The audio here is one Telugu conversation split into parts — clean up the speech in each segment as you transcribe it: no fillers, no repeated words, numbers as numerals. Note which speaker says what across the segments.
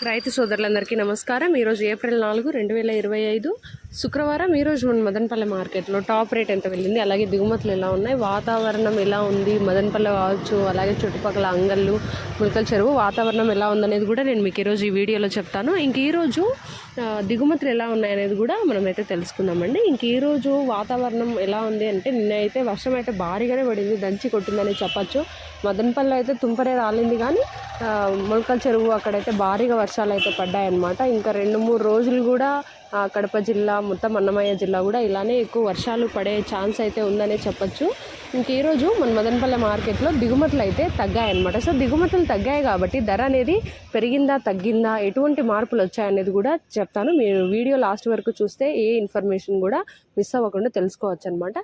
Speaker 1: రైతు సోదరులందరికీ నమస్కారం. ఈరోజు ఏప్రిల్ 4, 2025 శుక్రవారం. ఈరోజు మన మదనపల్లె మార్కెట్లో టాప్ రేట్ ఎంత వెళ్ళింది, అలాగే దిగుమతులు ఎలా ఉన్నాయి, వాతావరణం ఎలా ఉంది, మదనపల్లె కావచ్చు, అలాగే చుట్టుపక్కల అంగళ్ళు, ములకల చెరువు వాతావరణం ఎలా ఉందనేది కూడా నేను మీకు ఈరోజు ఈ వీడియోలో చెప్తాను. ఈరోజు దిగుమతులు ఎలా ఉన్నాయనేది కూడా మనమైతే తెలుసుకుందామండి. ఈరోజు వాతావరణం ఎలా ఉంది అంటే, నిన్న అయితే వర్షం అయితే భారీగానే పడింది, దంచి కొట్టిందని చెప్పచ్చు. మదనపల్లె అయితే తుంపరే రాలింది, కానీ ములకల చెరువు అక్కడైతే భారీగా వర్షాలు అయితే పడ్డాయన్నమాట. ఇంకా 2-3 రోజులు కూడా కడప జిల్లా, మొత్తం అన్నమయ్య జిల్లా కూడా ఇలానే ఎక్కువ వర్షాలు పడే ఛాన్స్ అయితే ఉందనే చెప్పచ్చు. ఈరోజు మన మదనపల్లె మార్కెట్లో దిగుమతులు అయితే తగ్గాయన్నమాట. సో దిగుమతులు తగ్గాయి కాబట్టి ధర అనేది పెరిగిందా తగ్గిందా, ఎటువంటి మార్పులు వచ్చాయనేది కూడా చెప్తాను. మీరు వీడియో లాస్ట్ వరకు చూస్తే ఏ ఇన్ఫర్మేషన్ కూడా మిస్ అవ్వకుండా తెలుసుకోవచ్చు అనమాట.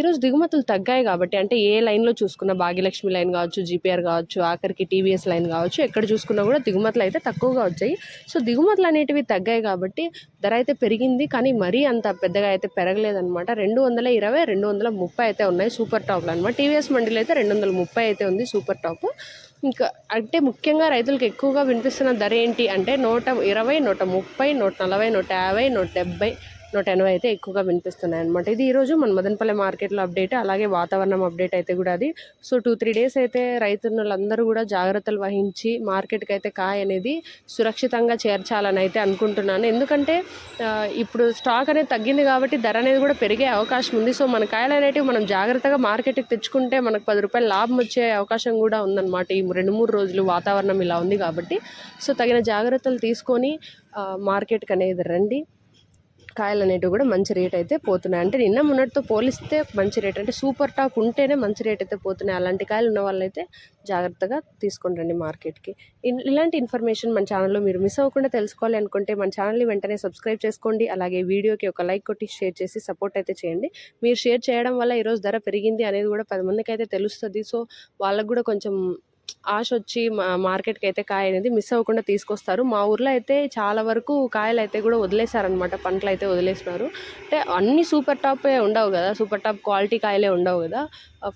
Speaker 1: ఈరోజు దిగుమతులు తగ్గాయి కాబట్టి, అంటే ఏ లైన్లో చూసుకున్న, భాగ్యలక్ష్మి లైన్ కావచ్చు, జీపీఆర్ కావచ్చు, ఆఖరికి టీవీఎస్ లైన్ కావచ్చు, ఎక్కడ చూసుకున్నా కూడా దిగుమతులు అయితే తక్కువగా వచ్చాయి. సో దిగుమతులు అనేటివి తగ్గాయి కాబట్టి ధర అయితే పెరిగింది, కానీ మరీ అంత పెద్దగా అయితే పెరగలేదన్నమాట. 220, 230 అయితే ఉన్నాయి సూపర్ టాప్లో అనమాట. టీవీఎస్ మండీలో అయితే 230 అయితే ఉంది సూపర్ టాప్. ఇంకా అంటే ముఖ్యంగా రైతులకు ఎక్కువగా వినిపిస్తున్న ధర ఏంటి అంటే 120, 130, 140, 150, 170, 180 అయితే ఎక్కువగా వినిపిస్తున్నాయి అనమాట. ఇది ఈరోజు మన మదనపల్లె మార్కెట్లో అప్డేట్, అలాగే వాతావరణం అప్డేట్ అయితే కూడా అది. సో 2-3 డేస్ అయితే రైతులందరూ కూడా జాగ్రత్తలు వహించి మార్కెట్కి అయితే కాయ అనేది సురక్షితంగా చేర్చాలని అయితే అనుకుంటున్నాను. ఎందుకంటే ఇప్పుడు స్టాక్ అనేది తగ్గింది కాబట్టి ధర అనేది కూడా పెరిగే అవకాశం ఉంది. సో మన కాయలు అనేటివి మనం జాగ్రత్తగా మార్కెట్కి తెచ్చుకుంటే మనకు 10 రూపాయలు లాభం వచ్చే అవకాశం కూడా ఉందన్నమాట. ఈ 2-3 రోజులు వాతావరణం ఇలా ఉంది కాబట్టి సో తగిన జాగ్రత్తలు తీసుకొని మార్కెట్కి అనేది రండి. కాయలు అనేటివి కూడా మంచి రేట్ అయితే పోతున్నాయి. అంటే నిన్న మొన్నటితో పోలిస్తే మంచి రేట్, అంటే సూపర్ టాప్ ఉంటేనే మంచి రేట్ అయితే పోతున్నాయి. అలాంటి కాయలు ఉన్న వాళ్ళైతే జాగ్రత్తగా తీసుకొని రండి మార్కెట్కి. ఇలాంటి ఇన్ఫర్మేషన్ మన ఛానల్లో మీరు మిస్ అవ్వకుండా తెలుసుకోవాలి అనుకుంటే మన ఛానల్ని వెంటనే సబ్స్క్రైబ్ చేసుకోండి. అలాగే వీడియోకి ఒక లైక్ కొట్టి షేర్ చేసి సపోర్ట్ అయితే చేయండి. మీరు షేర్ చేయడం వల్ల ఈరోజు ధర పెరిగింది అనేది కూడా 10 మందికి అయితే తెలుస్తుంది. సో వాళ్ళకు కూడా కొంచెం ఆశ వచ్చి మార్కెట్కి అయితే కాయ అనేది మిస్ అవ్వకుండా తీసుకొస్తారు. మా ఊర్లో అయితే చాలా వరకు కాయలు అయితే కూడా వదిలేశారనమాట, పంటలు అయితే వదిలేసినారు. అంటే అన్ని సూపర్ టాప్ ఉండవు కదా, సూపర్ టాప్ క్వాలిటీ కాయలే ఉండవు కదా,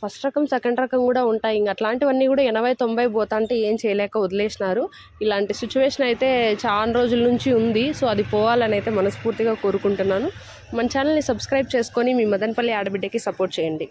Speaker 1: ఫస్ట్ రకం సెకండ్ రకం కూడా ఉంటాయి. ఇంకా అట్లాంటివన్నీ కూడా 80-90 పోతా అంటే ఏం చేయలేక వదిలేసినారు. ఇలాంటి సిచ్యువేషన్ అయితే చాలా రోజుల నుంచి ఉంది. సో అది పోవాలని అయితే మనస్ఫూర్తిగా కోరుకుంటున్నాను. మన ఛానల్ని సబ్స్క్రైబ్ చేసుకొని మీ మదనపల్లి ఆడబిడ్డకి సపోర్ట్ చేయండి.